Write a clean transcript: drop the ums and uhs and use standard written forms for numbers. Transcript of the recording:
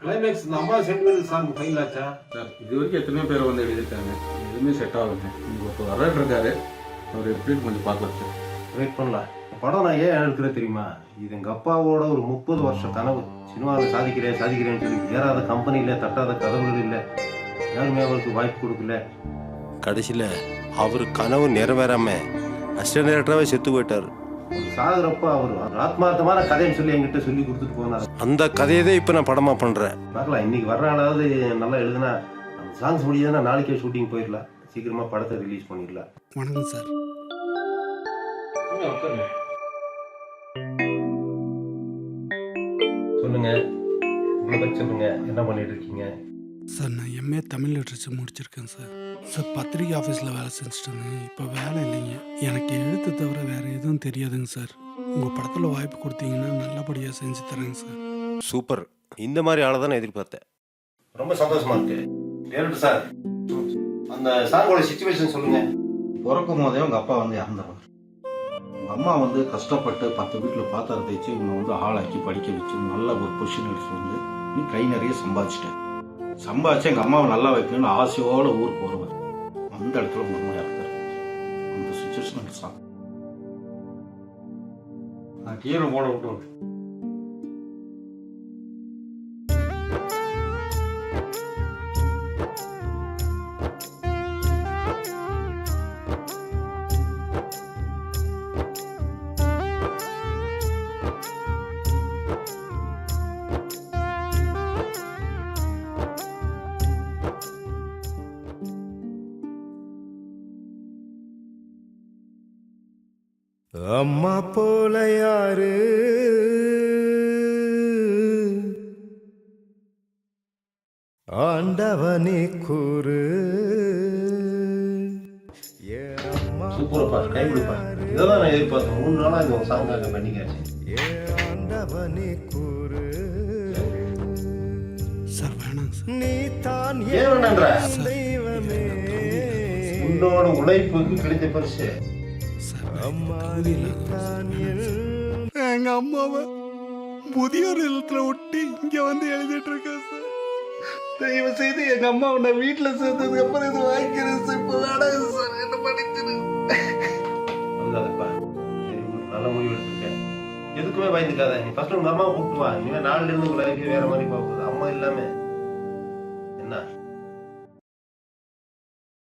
Climax இந்த அம்மா sentiment song file ஆச்சா சார்? இது வரைக்கும் எத்தனையோ பேர் வந்து எழுதியிருக்காங்க, எதுவுமே செட் ஆகுங்க. நீங்கள் ஒருத்தர் வரட்டு இருக்காரு, அவர் எப்படின்னு கொஞ்சம் பார்க்கலாம் சார். வெயிட் பண்ணலாம். படம் நான் ஏன் எடுக்கிறேன் தெரியுமா? இது எங்கள் அப்பாவோட ஒரு 30 வருஷ கனவு. சினிமாவில் சாதிக்கிறேன்னு சொல்லி ஏறாத கம்பெனி இல்லை, தட்டாத கதவுகள் இல்லை, யாருமே அவருக்கு வாய்ப்பு கொடுக்கல. கடைசியில் அவர் கனவு நிறைவேறாம அசிஸ்டன்ட் டைரக்டராகவே செத்து போயிட்டார். சாகுறப்ப அவர் ஆத்மார்த்தமான கதைன்னு சொல்லி என்கிட்ட சொல்லி கொடுத்துட்டு போனார். அந்த கதையை தான் இப்போ நான் படமாக பண்ணுறேன். பார்க்கலாம், இன்னைக்கு வர்ற நாளாவது நல்லா எழுதுனா அந்த சாங்ஸ் முடியுதுன்னா நாளைக்கே ஷூட்டிங் போயிடலாம், சீக்கிரமாக படத்தை ரிலீஸ் பண்ணிடலாம். வணக்கம் சார். சொல்லுங்க, உங்களை பற்றி சொல்லுங்க, என்ன பண்ணிட்டு இருக்கீங்க? சார் நான் எம்ஏ தமிழ் லிட்ரேச்சர் முடிச்சிருக்கேன் சார். சார் பத்திரிக்கை ஆஃபீஸில் வேலை செஞ்சுட்டு இருந்தேன், இப்போ வேலை இல்லைங்க. எனக்கு எழுத்து தவிர வேறு எதுவும் தெரியாதுங்க சார். உங்கள் படத்தில் வாய்ப்பு கொடுத்தீங்கன்னா நல்லபடியாக செஞ்சு தரேங்க சார். சூப்பர், இந்த மாதிரி ஆளை தான் நான் எதிர்பார்த்தேன். ரொம்ப சந்தோஷமா இருக்கு. டேரக்டர் சார், அந்த சாங்கோட சிச்சுவேஷன் சொல்லுங்க. பிறக்கும் போதே உங்கள் அப்பா வந்து இறந்துடுவார். உங்கள் அம்மா வந்து கஷ்டப்பட்டு 10 வீட்டில் பாத்திரம் தேய்ச்சி உன்னை வந்து ஆளாக்கி படிக்க வச்சு நல்ல ஒரு பொசிஷன் எடுத்து வந்து நீ கை நிறைய சம்பாதிச்சிட்டேன். சம்பாதிச்சு எங்கள் அம்மாவை நல்லா வைக்கணும்னு ஆசையோடு ஊருக்கு வருவேன். அந்த இடத்துல உங்கள் அம்மா இறந்தார். அந்த சுச்சுவேஷன் சார் நான் கீழே போட விட்டு அம்மா போல யாரு ஆண்டவனே கூறு. சூப்பரப்பா, கை கொடுப்பா. இதெல்லாம் நான் எதிர்பார்த்தேன். 3 நாளா இந்த சாங்காக பண்ணிக்காச்சு. ஆண்டவனே கூறு. சார் வேணாங்க சார். நீ தான் ஏன் வேண்டான்ற? தெய்வமே. உன்னோட உழைப்புக்கு கிடைத்த பரிசு. எங்க அம்மாவை முதியோர் இல்லத்துல ஒட்டி இங்க வந்து எழுதிட்டு இருக்கேன் சார். தயவு செய்து எங்க அம்மா உன்னை வீட்டுல சேர்த்ததுக்கு அப்புறம் இது வாங்கிக்கிறேன் சார். இப்ப வேணாம் சார், என்ன பண்ணிட்டு வந்தாதப்பா. நல்ல முடிவு எடுத்துருக்கேன். எதுக்குமே பயந்துக்காத. நீ ஃபர்ஸ்ட் உங்க அம்மாவை கூப்பிட்டு வா. இனிமே நாளில இருந்து உங்க லைஃப் வேற மாதிரி போகுது. அம்மா இல்லாம